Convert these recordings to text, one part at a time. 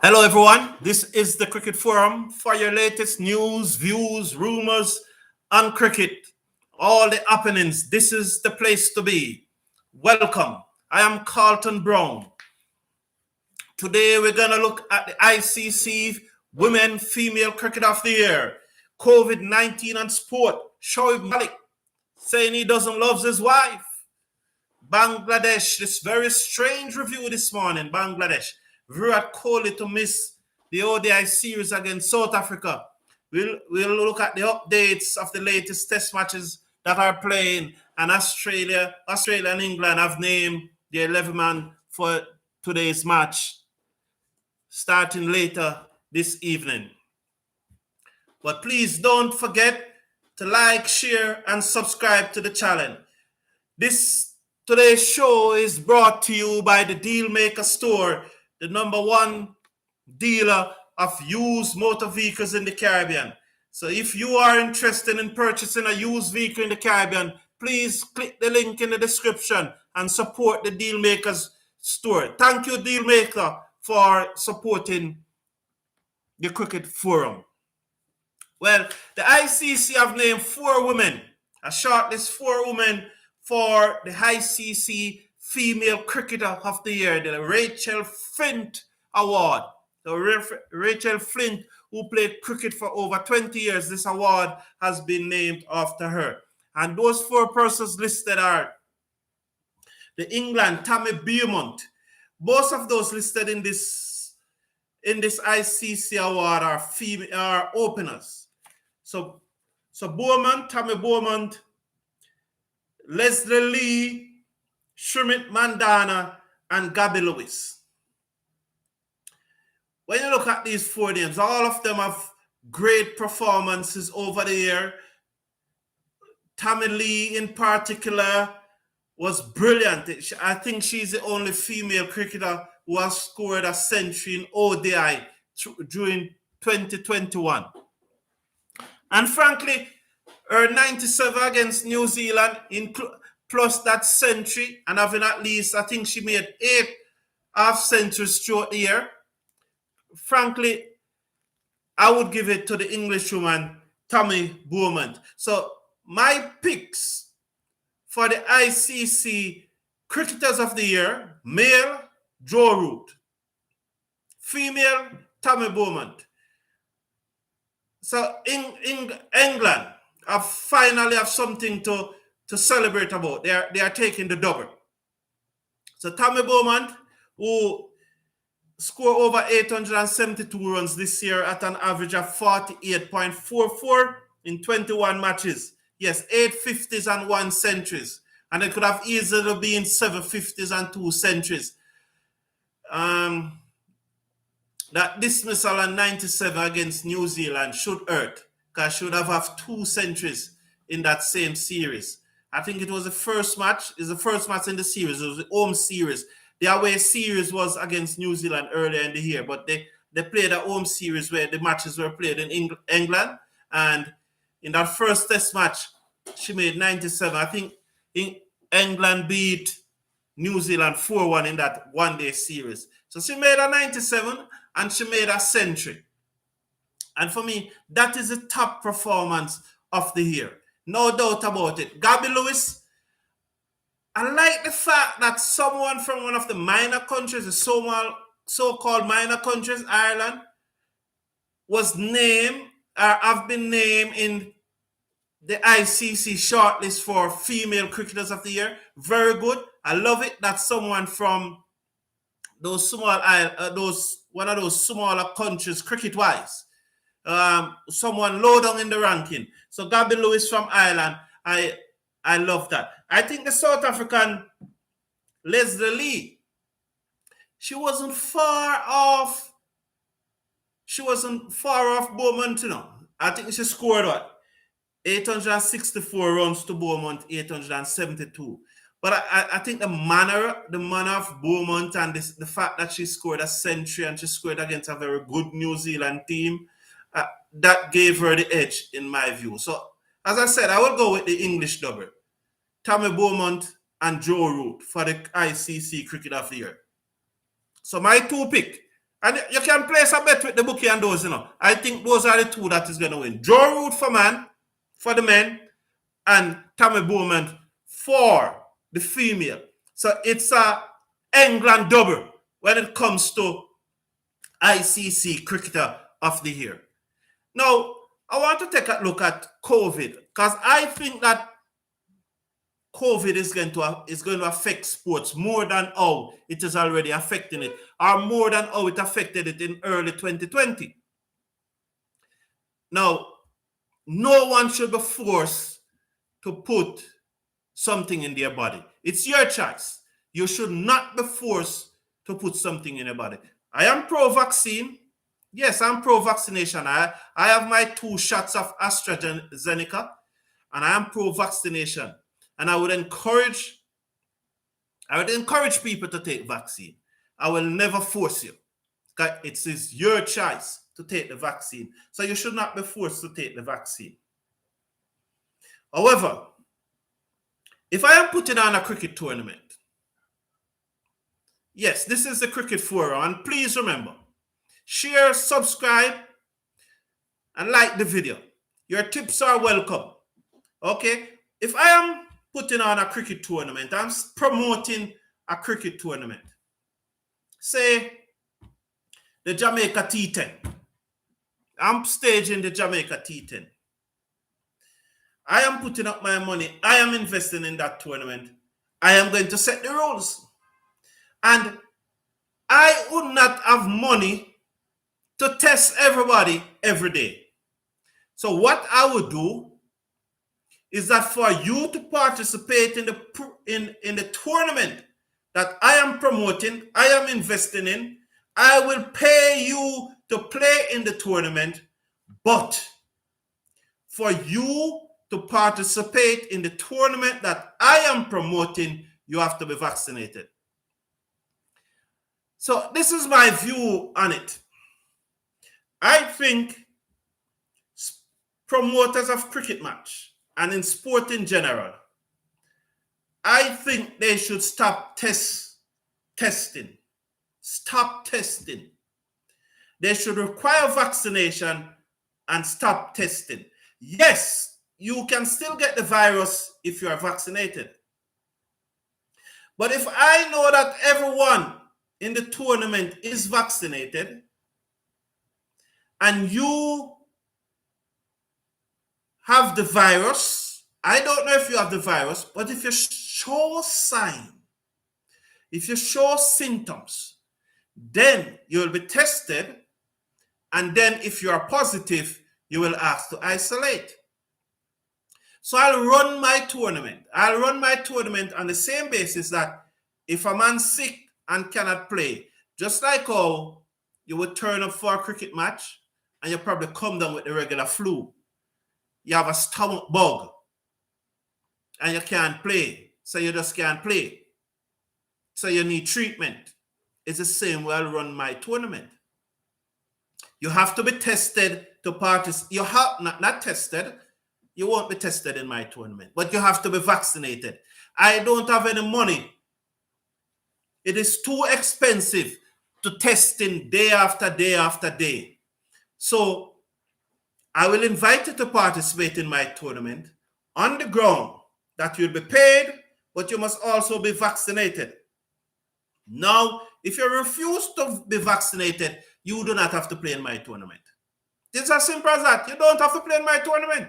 Hello, everyone. This is the Cricket Forum for your latest news, views, rumors on cricket, all the happenings. This is the place to be. Welcome. I am Carlton Brown. Today, we're going to look at the ICC Women Female Cricket of the Year, COVID-19 and sport. Shoaib Malik saying he doesn't love his wife. Bangladesh, this very strange review this morning. Bangladesh. Virat Kholi to miss the ODI series against South Africa. We'll look at the updates of the latest test matches that are playing, and Australia and England have named the 11 man for today's match, starting later this evening. But please don't forget to like, share, and subscribe to the channel. Today's show is brought to you by the Dealmaker Store, the #1 dealer of used motor vehicles in the Caribbean. So if you are interested in purchasing a used vehicle in the Caribbean, please click the link in the description and support the Dealmakers Store. Thank you, Dealmaker, for supporting the Cricket Forum. Well, the ICC have named 4 women, a shortlist 4 women for the ICC Female Cricketer of the Year, the Rachael Flint Award. Rachael Flint, who played cricket for over 20 years, this award has been named after her. And those 4 persons listed are the England, Tammy Beaumont. Both of those listed in this ICC award are openers. So Tammy Beaumont, Lizelle, Smriti, Mandhana, and Gaby Lewis. When you look at these 4 names, all of them have great performances over the year. Tammy Lee in particular was brilliant. I think she's the only female cricketer who has scored a century in ODI during 2021. And frankly, her 97 against New Zealand, plus that century, and having at least, I think she made 8 half centuries throughout the year. Frankly, I would give it to the Englishwoman, Tammy Beaumont. So my picks for the ICC Cricketers of the Year: male, Joe Root; female, Tammy Beaumont. So England finally have something to celebrate about. They are taking the double. So Tammy Beaumont, who scored over 872 runs this year at an average of 48.44 in 21 matches. Yes, 8 50s and 1 centuries. And it could have easily been 7 50s and 2 centuries. That dismissal on 97 against New Zealand should hurt, because she would have 2 centuries in that same series. I think it was the first match. It's the first match in the series. It was the home series. The away series was against New Zealand earlier in the year, but they played a home series where the matches were played in England. And in that first test match, she made 97. I think England beat New Zealand 4-1 in that one-day series. So she made a 97 and she made a century. And for me, that is the top performance of the year. No doubt about it. Gaby Lewis, I like the fact that someone from one of the minor countries, the so-called minor countries, Ireland, was named, or have been named in the ICC shortlist for Female Cricketers of the Year. Very good. I love it that someone from those one of those smaller countries, cricket-wise, someone low down in the ranking. So Gaby Lewis from Ireland, I love that. I think the South African Lizelle, she wasn't far off. She wasn't far off Beaumont, you know. I think she scored 864 runs to Beaumont, 872. But I think the manner of Beaumont and the fact that she scored a century and she scored against a very good New Zealand team, that gave her the edge in my view. So, as I said, I will go with the English double. Tammy Beaumont and Joe Root for the ICC Cricket of the Year. So my 2 pick, And you can place a bet with the bookie and those, I think those are the two that is going to win. Joe Root for the men, and Tammy Beaumont for the female. So it's a England double when it comes to ICC Cricketer of the Year. Now, I want to take a look at COVID because I think that COVID is going to affect sports more than how it is already affecting it, or more than how it affected it in early 2020. Now, no one should be forced to put something in their body. It's your choice. You should not be forced to put something in your body. I am pro-vaccine. Yes, I'm pro-vaccination. I have my 2 shots of AstraZeneca, and I am pro-vaccination. And I would encourage people to take vaccine. I will never force you. It is your choice to take the vaccine. So you should not be forced to take the vaccine. However, if I am putting on a cricket tournament, yes, this is the Cricket Forum, and please remember, share, subscribe, and like the video. Your tips are welcome. Okay? If I am putting on a cricket tournament, I'm promoting a cricket tournament. Say, the Jamaica T10. I'm staging the Jamaica T10. I am putting up my money. I am investing in that tournament. I am going to set the rules. And I would not have money to test everybody every day. So what I would do is that for you to participate in the tournament that I am promoting, I am investing in, I will pay you to play in the tournament, but for you to participate in the tournament that I am promoting, you have to be vaccinated. So this is my view on it. I think promoters of cricket match and in sport in general, I think they should stop testing. Stop testing. They should require vaccination and stop testing. Yes, you can still get the virus if you are vaccinated. But if I know that everyone in the tournament is vaccinated and you have the virus, I don't know if you have the virus, but if you show sign, if you show symptoms, then you will be tested, and then if you are positive, you will ask to isolate. So I'll run my tournament. I'll run my tournament on the same basis that if a man's sick and cannot play, just like how you would turn up for a cricket match and you probably come down with the regular flu. You have a stomach bug and you can't play, so you just can't play. So you need treatment. It's the same way I'll run my tournament. You have to be tested to participate. You have not tested. You won't be tested in my tournament, but you have to be vaccinated. I don't have any money. It is too expensive to testing day after day after day. So I will invite you to participate in my tournament on the ground that you'll be paid, but you must also be vaccinated. Now, if you refuse to be vaccinated, you do not have to play in my tournament. It's as simple as that. You don't have to play in my tournament.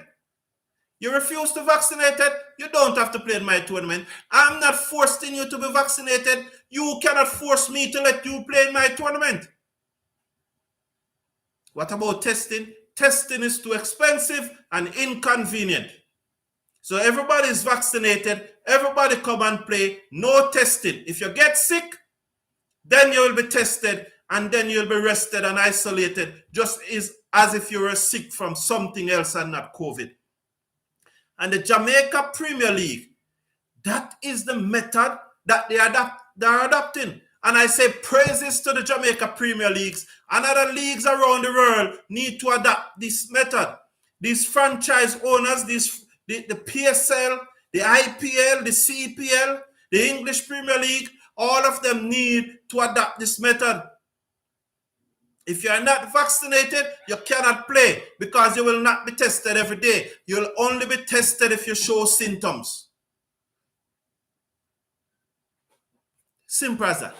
You refuse to vaccinate it, you don't have to play in my tournament. I'm not forcing you to be vaccinated. You cannot force me to let you play in my tournament. What about testing? Testing is too expensive and inconvenient. So everybody is vaccinated. Everybody come and play. No testing. If you get sick, then you will be tested and then you'll be rested and isolated, just as if you were sick from something else and not COVID. And the Jamaica Premier League, that is the method that they're adopting. And I say praises to the Jamaica Premier Leagues and other leagues around the world need to adopt this method. These franchise owners, the PSL, the IPL, the CPL, the English Premier League, all of them need to adopt this method. If you are not vaccinated, you cannot play because you will not be tested every day. You'll only be tested if you show symptoms. Simple as that.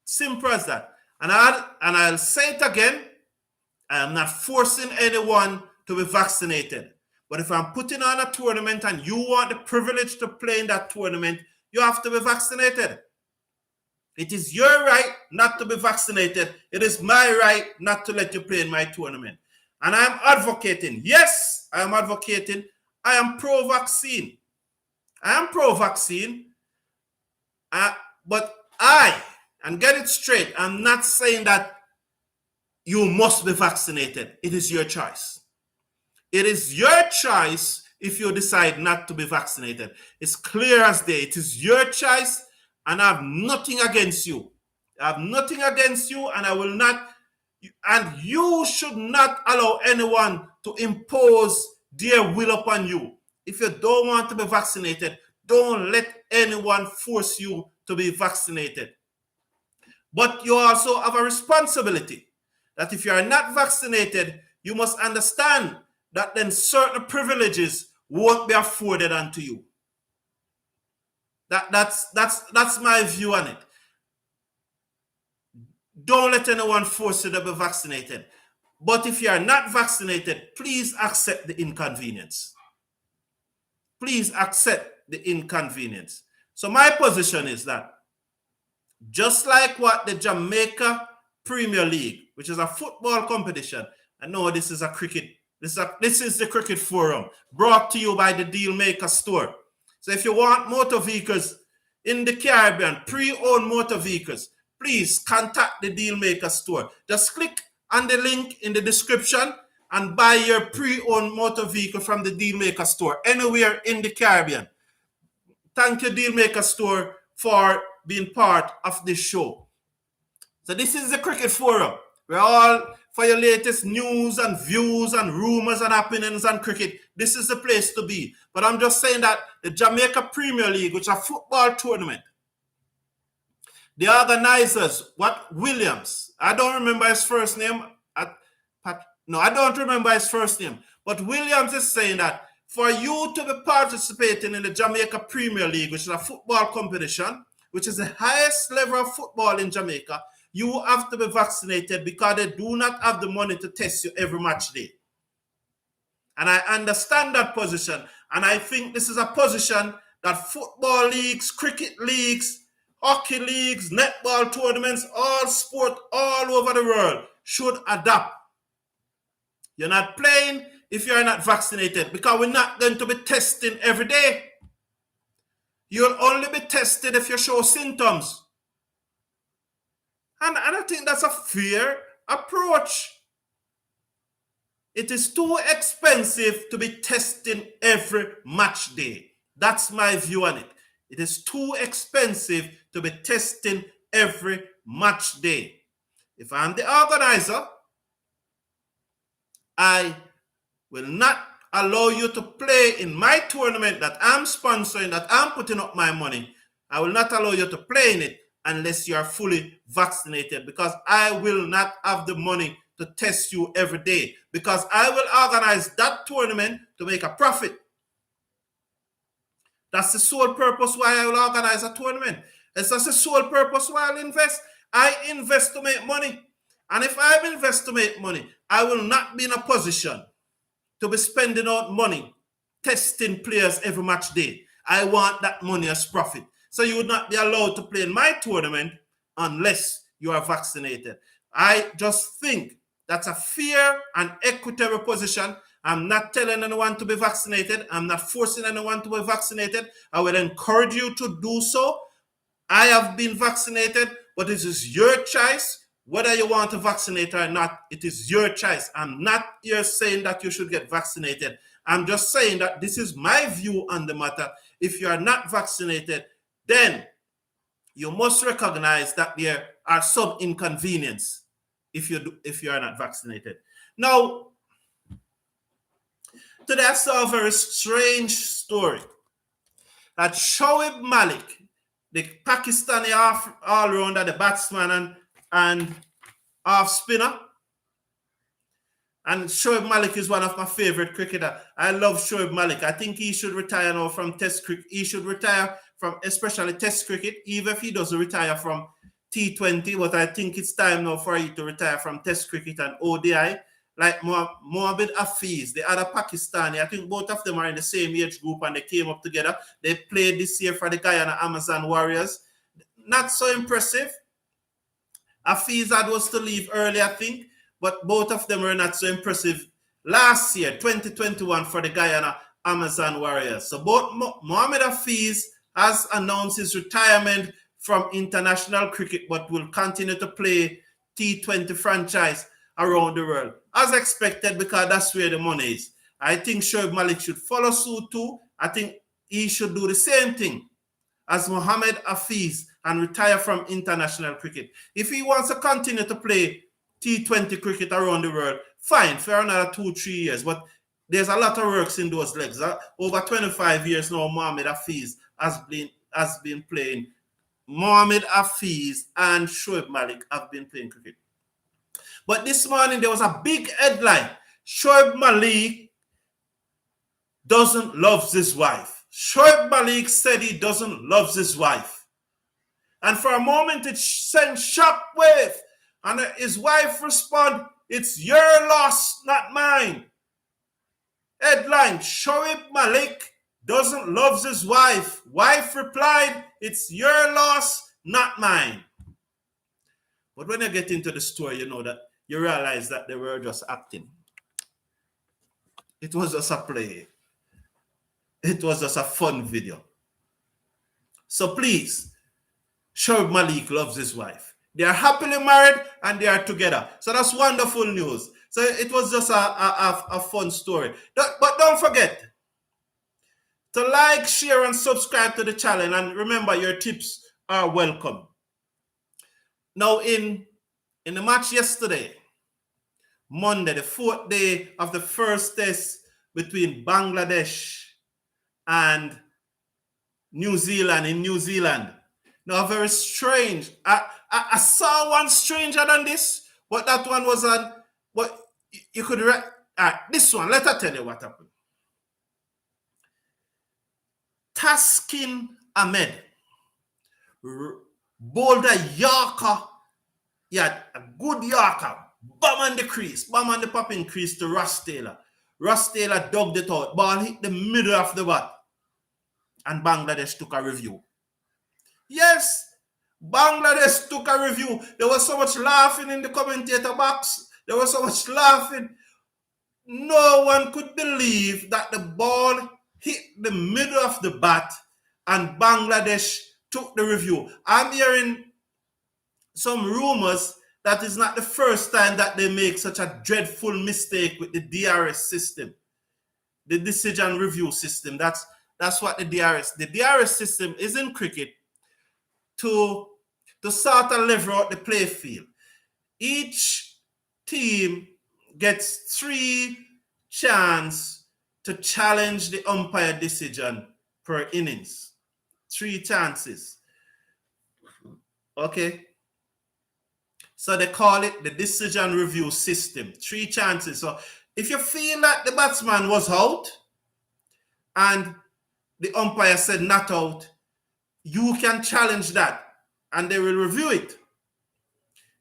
Simple as that. And I'll say it again. I am not forcing anyone to be vaccinated. But if I'm putting on a tournament and you want the privilege to play in that tournament, you have to be vaccinated. It is your right not to be vaccinated. It is my right not to let you play in my tournament. And I'm advocating. Yes, I am advocating. I am pro-vaccine. I am pro-vaccine. But and get it straight, I'm not saying that you must be vaccinated. It is your choice. It is your choice if you decide not to be vaccinated. It's clear as day. It is your choice, and I have nothing against you. I have nothing against you, and I will not, and you should not allow anyone to impose their will upon you. If you don't want to be vaccinated, don't let anyone force you to be vaccinated. But you also have a responsibility that if you are not vaccinated, you must understand that then certain privileges won't be afforded unto you. That's my view on it. Don't let anyone force you to be vaccinated. But if you are not vaccinated, please accept the inconvenience. Please accept the inconvenience. So my position is that just like what the Jamaica Premier League, which is a football competition, I know this is a cricket, this is the Cricket Forum, brought to you by the Dealmaker store. So if you want motor vehicles in the Caribbean, pre-owned motor vehicles, please contact the Dealmaker store. Just click on the link in the description and buy your pre-owned motor vehicle from the Dealmaker store anywhere in the Caribbean. Thank you, Dealmaker store, for being part of this show. So this is the Cricket Forum. We're all for your latest news and views and rumors and happenings and cricket. This is the place to be. But I'm just saying that the Jamaica Premier League, which is a football tournament, the organizers, what Williams, I don't remember his first name. I don't remember his first name. But Williams is saying that for you to be participating in the Jamaica Premier League, which is a football competition, which is the highest level of football in Jamaica, you have to be vaccinated because they do not have the money to test you every match day. And I understand that position. And I think this is a position that football leagues, cricket leagues, hockey leagues, netball tournaments, all sport all over the world should adopt. You're not playing if you're not vaccinated because we're not going to be testing every day. You'll only be tested if you show symptoms. And I think that's a fair approach. It is too expensive to be testing every match day. That's my view on it. It is too expensive to be testing every match day. If I'm the organizer, I will not allow you to play in my tournament that I'm sponsoring, that I'm putting up my money. I will not allow you to play in it unless you are fully vaccinated, because I will not have the money to test you every day, because I will organize that tournament to make a profit. That's the sole purpose why I will organize a tournament. That's the sole purpose why I'll invest. I invest to make money. And if I invest to make money, I will not be in a position to be spending out money testing players every match day. I want that money as profit. So you would not be allowed to play in my tournament unless you are vaccinated. I just think that's a fair and equitable position. I'm not telling anyone to be vaccinated. I'm not forcing anyone to be vaccinated. I will encourage you to do so. I have been vaccinated, but it is your choice. Whether you want to vaccinate or not, it is your choice. I'm not here saying that you should get vaccinated. I'm just saying that this is my view on the matter. If you are not vaccinated, then you must recognize that there are some inconvenience if you are not vaccinated. Now, today I saw a very strange story that Shoaib Malik, the Pakistani all-rounder, the batsman and off spinner. And Shoaib Malik is one of my favorite cricketers. I love Shoaib Malik. I think he should retire now from Test cricket. He should retire from especially Test cricket, even if he doesn't retire from T20. But I think it's time now for him to retire from Test cricket and ODI. Like Mohammad Hafiz, the other Pakistani, I think both of them are in the same age group and they came up together. They played this year for the Guyana Amazon Warriors. Not so impressive. Hafiz was to leave early, I think. But both of them were not so impressive last year, 2021, for the Guyana Amazon Warriors. So both Mohammad Hafiz has announced his retirement from international cricket, but will continue to play T20 franchise around the world, as expected, because that's where the money is. I think Shoaib Malik should follow suit too. I think he should do the same thing as Mohammad Hafiz and retire from international cricket. If he wants to continue to play T20 cricket around the world, fine, for another 2-3 years. But there's a lot of works in those legs. Over 25 years now, Mohammad Hafiz has been playing. Mohammad Hafiz and Shoaib Malik have been playing cricket. But this morning, there was a big headline. Shoaib Malik doesn't love his wife. Shoaib Malik said he doesn't love his wife. And for a moment, it sent shockwave. And his wife responded, "It's your loss, not mine." Headline, Shoaib Malik doesn't love his wife. Wife replied, "It's your loss, not mine." But when you get into the story, you realize that they were just acting. It was just a play. It was just a fun video. So please, Shoaib Malik loves his wife. They are happily married and they are together. So that's wonderful news. So it was just a fun story. But don't forget to like, share, and subscribe to the channel. And remember, your tips are welcome. Now, in the match yesterday, Monday, the 4th day of the first test between Bangladesh and New Zealand in New Zealand. Now, very strange. I saw one stranger than this, but that one was on. But you could this one. Let her tell you what happened. Taskin Ahmed bowled a Yorker. He had a good Yorker. Bam on the crease, bam on the popping crease to Ross Taylor. Ross Taylor dug it out. Ball hit the middle of the bat, and Bangladesh took a review. Yes, Bangladesh took a review. There was so much laughing in the commentator box. There was so much laughing. No one could believe that the ball hit the middle of the bat and Bangladesh took the review. I'm hearing some rumors that is not the first time that they make such a dreadful mistake with the DRS system, the decision review system. That's what the DRS system is in cricket. To sort of level out the play field. Each team gets 3 chances to challenge the umpire decision per innings. 3 chances. Okay. So they call it the decision review system. 3 chances. So if you feel that the batsman was out and the umpire said not out, you can challenge that and they will review it.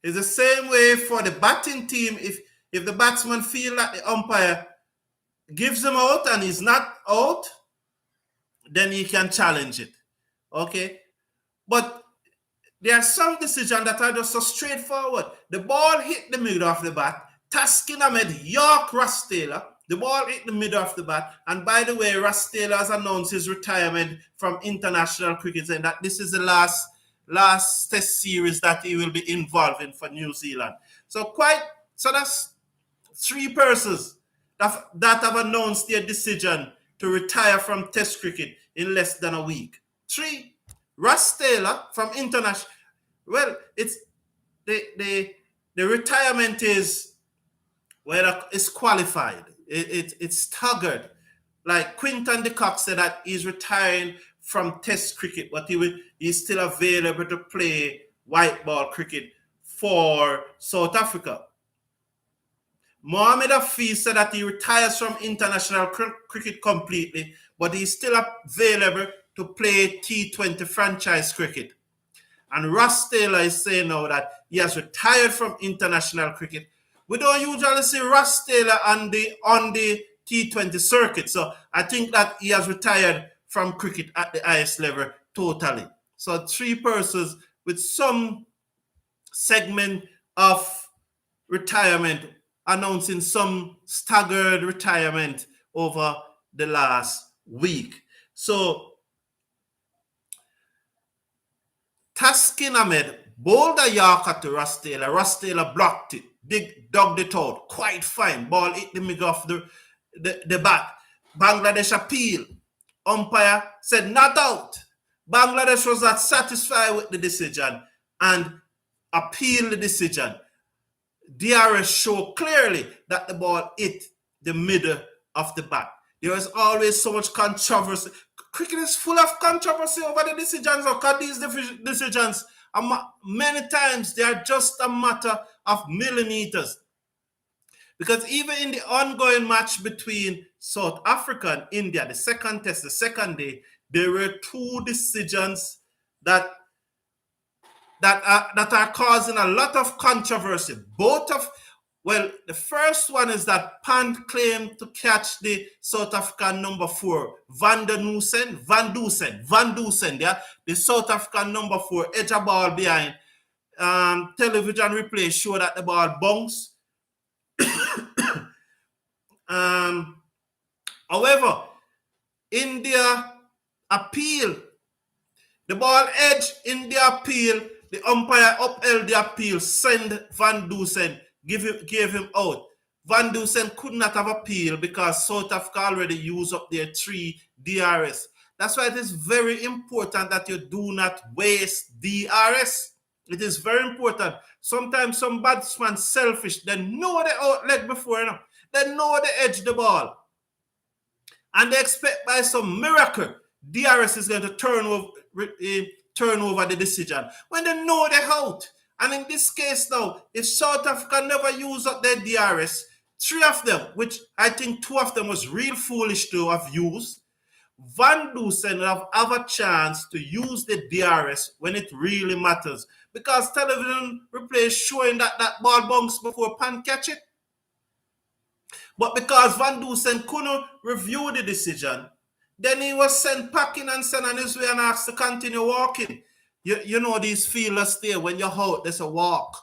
It's the same way for the batting team. If the batsman feel that the umpire gives him out and he's not out, then he can challenge it. Okay? But there are some decisions that are just so straightforward. The ball hit the middle of the bat. Taskin Ahmed York Ross Taylor. The ball hit the middle of the bat. And by the way, Ross Taylor has announced his retirement from international cricket, and that this is the last test series that he will be involved in for New Zealand. So that's 3 persons that have announced their decision to retire from test cricket in less than a week. 3. Ross Taylor from international. Well, it's the retirement is, well, it's qualified. It's staggered. Like Quinton de Kock said that he's retiring from test cricket, but he's still available to play white ball cricket for South Africa. Mohamed Hafiz said that he retires from international cricket completely, but he's still available to play T20 franchise cricket. And Ross Taylor is saying now that he has retired from international cricket. We don't usually see Ross Taylor on the T20 circuit. So I think that he has retired from cricket at the highest level totally. So 3 persons with some segment of retirement announcing some staggered retirement over the last week. So Taskin Ahmed bowled a Yorker to Ross Taylor. Ross Taylor blocked it, dug it out, quite fine. Ball hit the middle of the bat. Bangladesh appeal. Umpire said not out. Bangladesh was not satisfied with the decision and appealed the decision. DRS show clearly that the ball hit the middle of the bat. There is always so much controversy. Cricket is full of controversy over the decisions. Because these decisions, many times, they are just a matter of millimeters. Because even in the ongoing match between South Africa and India, the second test, the second day, there were 2 decisions that are causing a lot of controversy. The first one is that Pant claimed to catch the South African number 4, Van Dusen, yeah, the South African number 4, edge a ball behind. Television replay show that the ball bounced. However, India appeal. The ball edge in the appeal. The umpire upheld the appeal, send Van Dusen, gave him out. Van Dusen could not have appealed because South Africa already used up their 3 DRS. That's why it is very important that you do not waste DRS. It is very important. Sometimes some batsmen selfish. They know the out leg before, they know they edge the ball. And they expect by some miracle, DRS is going to turn over the decision when they know they're out. And in this case now, if South Africa never use up their DRS, 3 of them, which I think 2 of them was real foolish to have used, Van Dusen will have a chance to use the DRS when it really matters. Because television replay is showing that ball bounced before Pan catch it. But because Van Dusen couldn't review the decision, then he was sent packing and sent on his way and asked to continue walking. You know these feelers there. When you're out, there's a walk.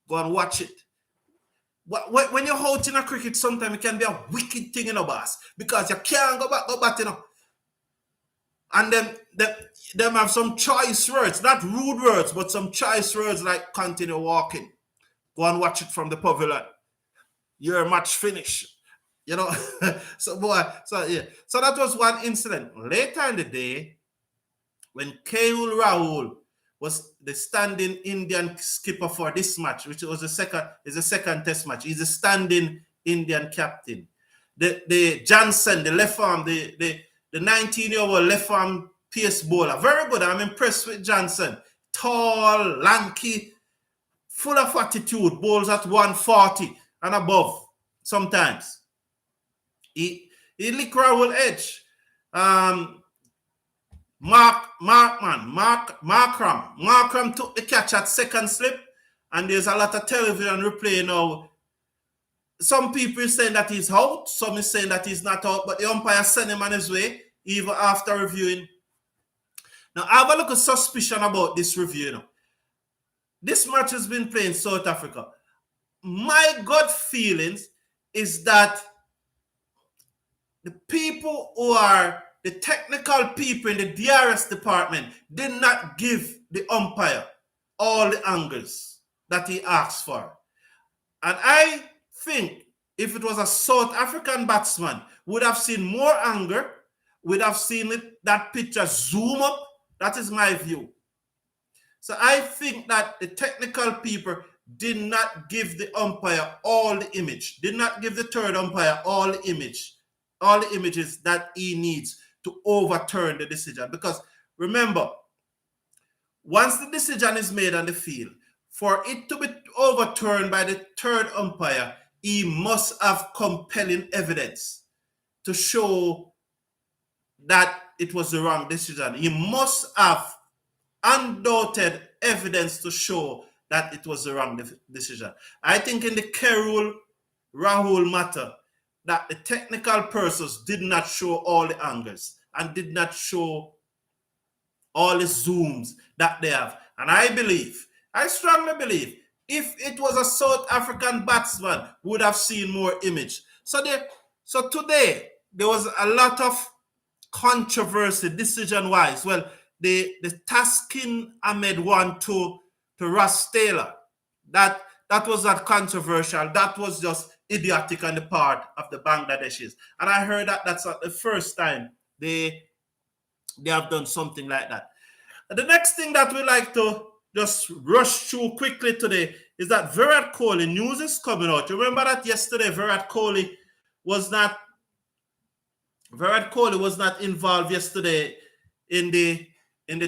Go and watch it. When you're out in a cricket, sometimes it can be a wicked thing, boss. Because you can't go back, And then them have some choice words. Not rude words, but some choice words like continue walking. Go and watch it from the pavilion. Your match finished. So that was one incident. Later in the day, when KL Rahul was the standing Indian skipper for this match, which was the second test match. He's a standing Indian captain. The Johnson, the left arm, the 19-year-old left arm pace bowler. Very good. I'm impressed with Johnson. Tall, lanky, full of attitude, bowls at 140 and above sometimes. He licked Rahul edge. Markram took the catch at second slip, and there's a lot of television replay now. Some people are saying that he's out, some is saying that he's not out, but the umpire sent him on his way, even after reviewing. Now, I have a little suspicion about this review. This match has been played in South Africa. My gut feelings is that the people who are the technical people in the DRS department did not give the umpire all the angles that he asked for. And I think if it was a South African batsman, would have seen more anger, would have seen that picture zoom up. That is my view. So I think that the technical people did not give the umpire all the image, did not give the third umpire all the images that he needs to overturn the decision. Because remember, once the decision is made on the field, For it to be overturned by the third umpire, he must have compelling evidence to show that it was the wrong decision. He must have undoubted evidence to show that it was the wrong decision. I think in the Rachael matter, that the technical persons did not show all the angles and did not show all the zooms that they have. And I strongly believe, if it was a South African batsman, would have seen more image. So today, there was a lot of controversy decision-wise. Well, the Taskin Ahmed one to Ross Taylor, that was not controversial. That was just idiotic on the part of the Bangladeshis. And I heard that that's not the first time they have done something like that. And the next thing that we like to just rush through quickly today is that Virat Kholi news is coming out. Remember that yesterday Virat Kholi was not involved yesterday in the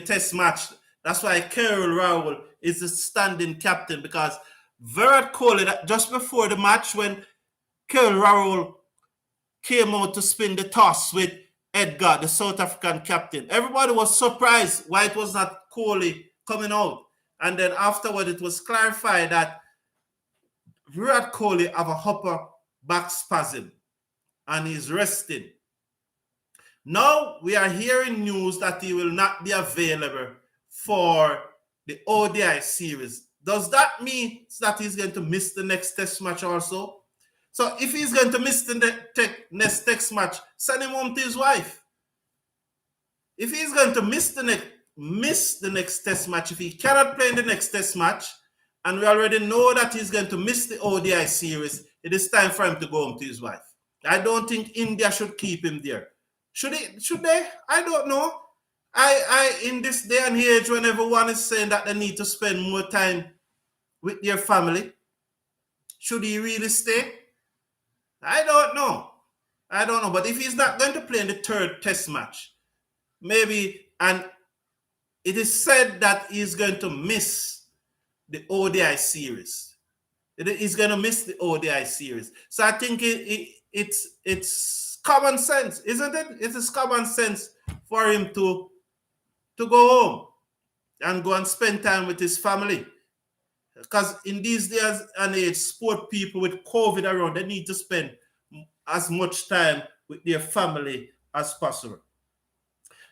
test match. That's why Rachael is the standing captain, because Virat Kholi, just before the match when Rachael came out to spin the toss with Edgar, the South African captain, everybody was surprised why it was not Kholi coming out. And then afterward, it was clarified that Virat Kholi have a upper back spasm and he's resting. Now we are hearing news that he will not be available for the ODI series. Does that mean that he's going to miss the next test match also? So if he's going to miss the next test match, send him home to his wife. If he's going to miss the next test match, if he cannot play in the next test match, and we already know that he's going to miss the ODI series, it is time for him to go home to his wife. I don't think India should keep him there. Should they? I don't know. I in this day and age, when everyone is saying that they need to spend more time with their family, should he really stay? I don't know. But if he's not going to play in the third test match, maybe, and it is said that he's going to miss the ODI series. He's going to miss the ODI series. So I think it's common sense, isn't it? It is common sense for him to go home and go and spend time with his family. Because in these days and age, sport people with COVID around, they need to spend as much time with their family as possible.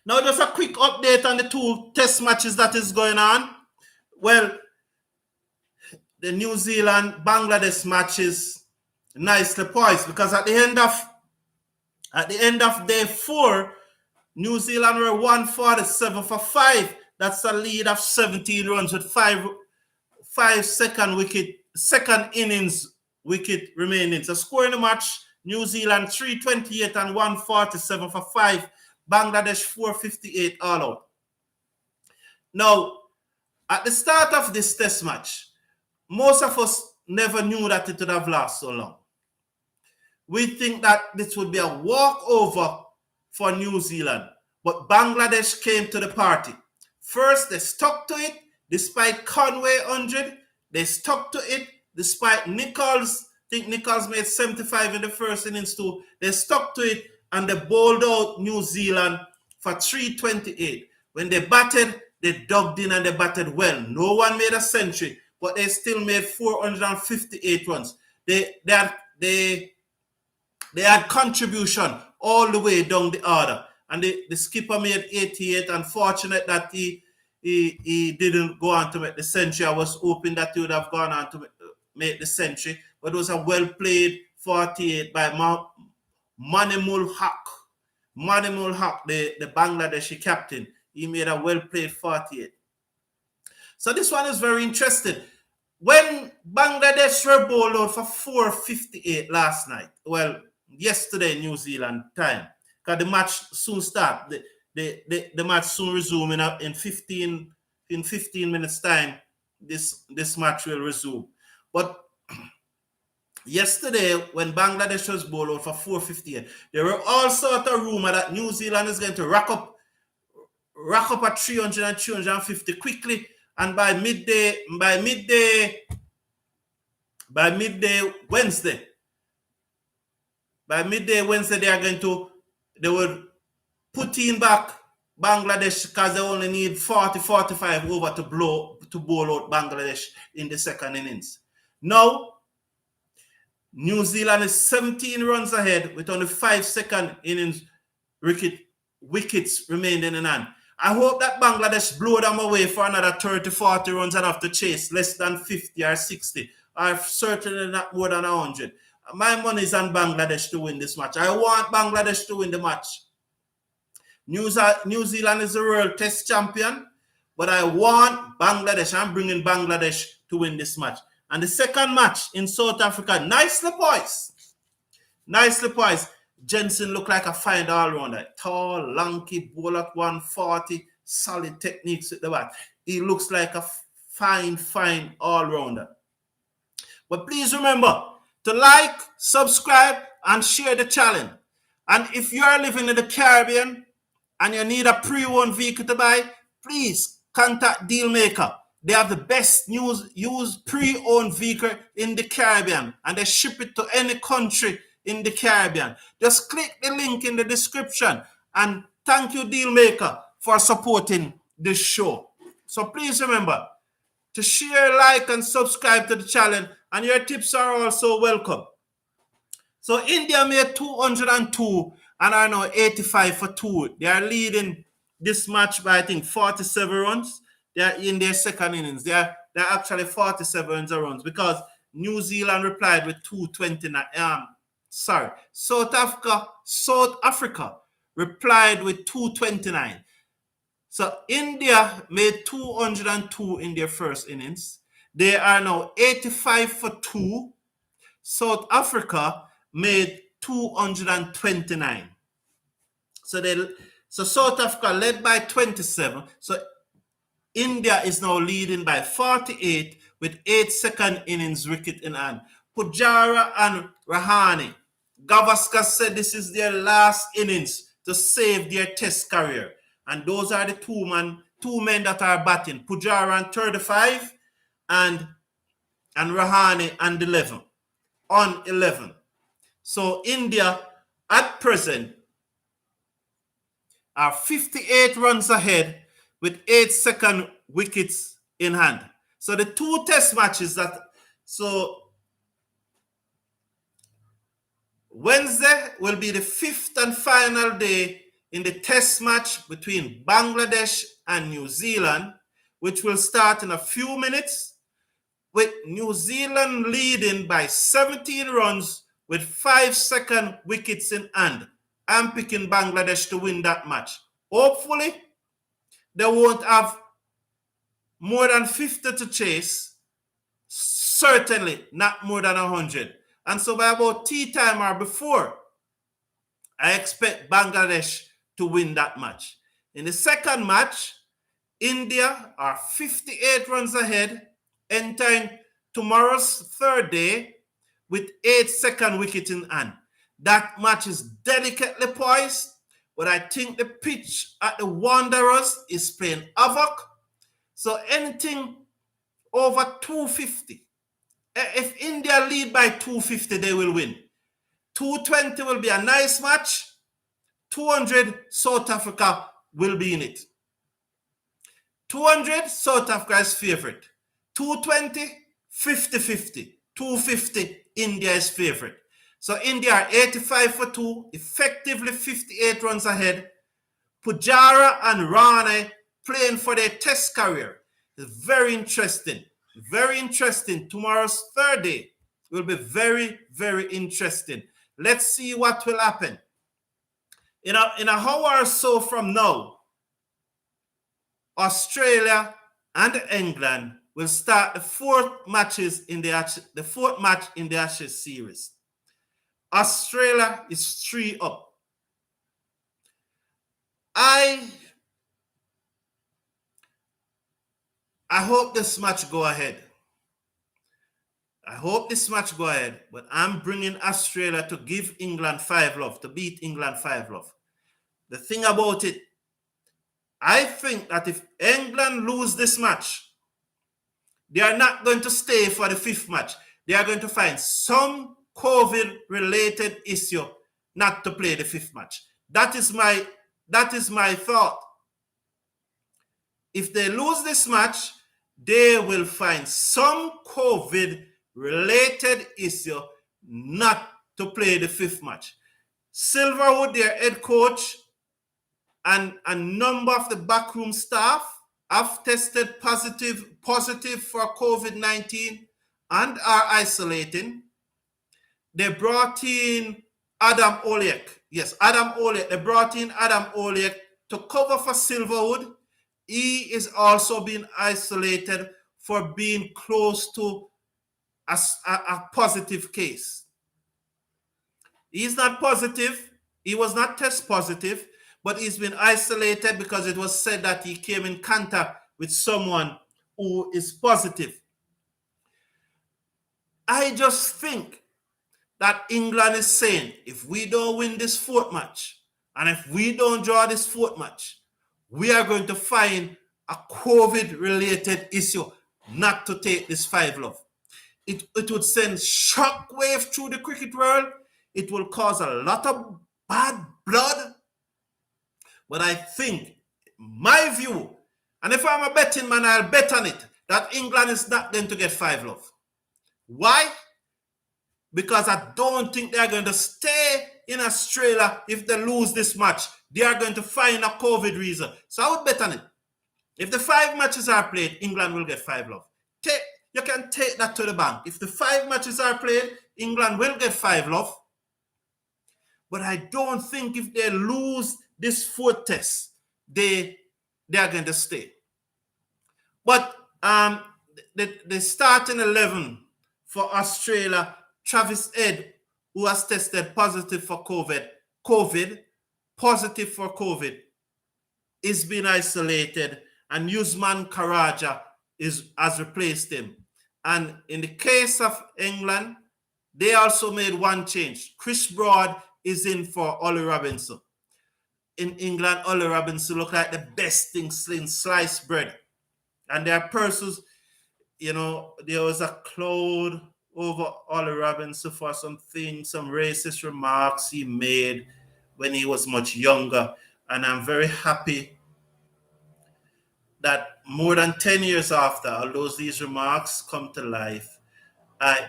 Now, just a quick update on the two test matches that is going on. Well, the New Zealand-Bangladesh match is nicely poised, because at the end of day 4, New Zealand were 147 for 5. That's a lead of 17 runs with five second innings wicket remaining. So scoring the match, New Zealand 328 and 147 for 5. Bangladesh 458 all out. Now, at the start of this test match, most of us never knew that it would have lasted so long. We think that this would be a walkover for New Zealand, but Bangladesh came to the party. First, they stuck to it despite Conway 100. They stuck to it despite Nichols. I think Nichols made 75 in the first innings too. They stuck to it and they bowled out New Zealand for 328. When they batted, they dug in and they batted well. No one made a century, but they still made 458 runs. They had contribution all the way down the order. And the skipper made 88. Unfortunate that he didn't go on to make the century. I was hoping that he would have gone on to make the century. But it was a well-played 48 by Manimul Haq. Manimul Haq, the Bangladeshi captain. He made a well-played 48. So this one is very interesting. When Bangladesh were bowled out for 458 last night, well, yesterday New Zealand time, because the match soon start. The match soon resume in 15 minutes time. This match will resume. But yesterday, when Bangladesh was bowled out for 458, there were all sorts of rumor that New Zealand is going to rack up a 300 and 350 quickly And by midday Wednesday, they will put in back Bangladesh because they only need 40-45 over to bowl out Bangladesh in the second innings. Now, New Zealand is 17 runs ahead with only 5 second innings wickets remaining in hand. I hope that Bangladesh blow them away for another 30-40 runs and have to chase less than 50 or 60, or certainly not more than 100. My money is on Bangladesh to win this match. I want Bangladesh to win the match. New Zealand is the world test champion, but I want Bangladesh. I'm bringing Bangladesh to win this match. And the second match in South Africa, nicely poised. Jensen looked like a fine all-rounder. Tall, lanky, ball at 140, solid techniques at the bat. He looks like a fine all-rounder. But please remember to like, subscribe, and share the channel. And if you are living in the Caribbean and you need a pre-owned vehicle to buy, please contact Dealmaker. They have the best used pre-owned vehicle in the Caribbean, and they ship it to any country in the Caribbean. Just click the link in the description, and thank you, Dealmaker, for supporting this show. So please remember to share, like, and subscribe to the channel, and your tips are also welcome. So India made 202 and are now 85 for 2. They are leading this match by, I think, 47 runs. They are in their second innings. They're actually 47 runs because New Zealand replied with 229. South Africa replied with 229. So India made 202 in their first innings. They are now 85 for 2. South Africa made 229. So South Africa led by 27. So India is now leading by 48 with 8 second innings wicket in hand. Pujara and Rahane. Gavaskar said this is their last innings to save their test career. And those are the two men that are batting. Pujara on 35 and Rahane on 11. So India at present are 58 runs ahead with 8 second wickets in hand. So the two test matches Wednesday will be the 5th and final day in the test match between Bangladesh and New Zealand, which will start in a few minutes, with New Zealand leading by 17 runs with 5 second wickets in hand. I'm picking Bangladesh to win that match. Hopefully, they won't have more than 50 to chase. Certainly not more than 100. And so by about tea time or before, I expect Bangladesh to win that match. In the second match, India are 58 runs ahead, entering tomorrow's third day with 8 second wicket in hand. That match is delicately poised, but I think the pitch at the Wanderers is playing havoc. So anything over 250. If India lead by 250, they will win. 220 will be a nice match. 200, South Africa will be in it. 200, South Africa is favorite. 220, 50-50. 250, India is favorite. So India are 85 for 2, effectively 58 runs ahead. Pujara and Rane playing for their test career. It's very interesting. Very interesting. Tomorrow's third day will be very, very interesting. Let's see what will happen. In an hour or so from now, Australia and England will start the fourth match in the Ashes series. Australia is 3 up. I hope this match go ahead. But I'm bringing Australia to give England 5-love, to beat England 5-love. The thing about it, I think that if England lose this match, They are not going to stay for the 5th match. They are going to find some COVID-related issue not to play the 5th match. That is my thought. If they lose this match, they will find some COVID-related issue not to play the 5th match. Silverwood, their head coach, and a number of the backroom staff have tested positive for COVID-19 and are isolating. They brought in Adam Oliek. Yes, Adam Oliek. They brought in Adam Oliek to cover for Silverwood. He is also being isolated for being close to a positive case. He's not positive. He was not test positive, but he's been isolated because it was said that he came in contact with someone who is positive. I just think that England is saying, if we don't win this 4th match, and if we don't draw this 4th match, we are going to find a COVID-related issue not to take this 5-love. It would send shockwave through the cricket world. It will cause a lot of bad blood. But I think, my view, and if I'm a betting man, I'll bet on it, that England is not going to get 5-love. Why? Because I don't think they're going to stay in Australia if they lose this match. They are going to find a COVID reason. So I would bet on it. If the 5 matches are played, England will get 5-love. You can take that to the bank. If the 5 matches are played, England will get 5-love. But I don't think if they lose this 4th test, they are going to stay. But the starting 11 for Australia, Travis Head, who has tested positive for COVID, is being isolated, and Usman Khawaja has replaced him. And in the case of England, they also made one change. Chris Broad is in for Ollie Robinson. In England, Ollie Robinson looked like the best thing since sliced bread. And there are persons, there was a cloud over Ollie Robinson for some racist remarks he made when he was much younger. And I'm very happy that more than 10 years after, although these remarks come to life,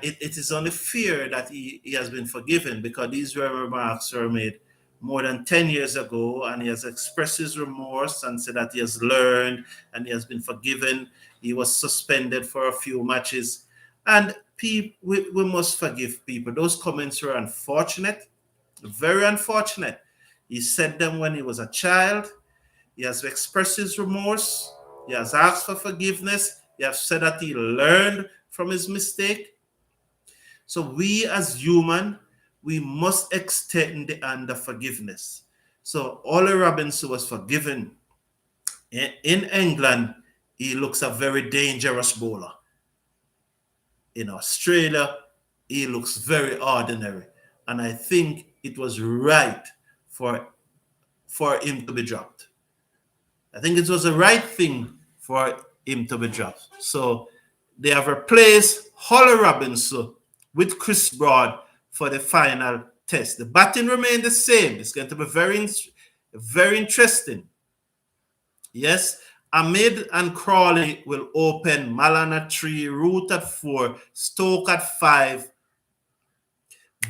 it is only fair that he has been forgiven, because these remarks were made more than 10 years ago, and he has expressed his remorse and said that he has learned and he has been forgiven. He was suspended for a few matches. And we must forgive people. Those comments were unfortunate, very unfortunate. He said them when he was a child. He has expressed his remorse. He has asked for forgiveness. He has said that he learned from his mistake. So we as human, we must extend the hand of forgiveness. So Ollie Robinson was forgiven. In England, he looks a very dangerous bowler. In Australia, he looks very ordinary. And I think it was right for him to be dropped. I think it was the right thing for him to be dropped. So they have replaced Ollie Robinson with Chris Broad for the final test. The batting remained the same. It's going to be very, very interesting. Yes, Ahmed and Crawley will open. Malan at 3, Root at 4, Stoke at 5,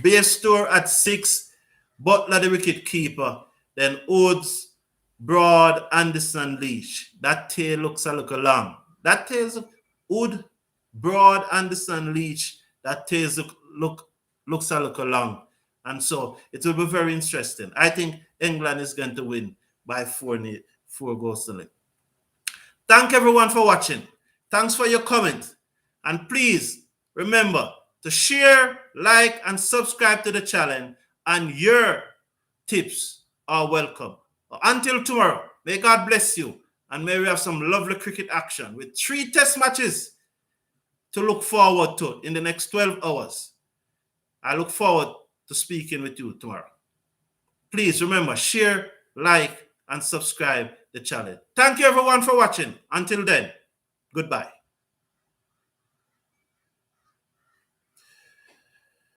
Bairstow at 6, Butler the wicket keeper, then Woods, Broad, Anderson, Leach. That tail looks a little long. That tail's Wood, Broad, Anderson, Leach. That tail looks a little long. And so it will be very interesting. I think England is going to win by 4 goals to nil. Thank everyone for watching. Thanks for your comment. And please remember to share, like, and subscribe to the channel. And your tips are welcome. Until tomorrow, may God bless you. And may we have some lovely cricket action with 3 test matches to look forward to in the next 12 hours. I look forward to speaking with you tomorrow. Please remember, share, like, and subscribe the channel. Thank you everyone for watching. Until then, goodbye.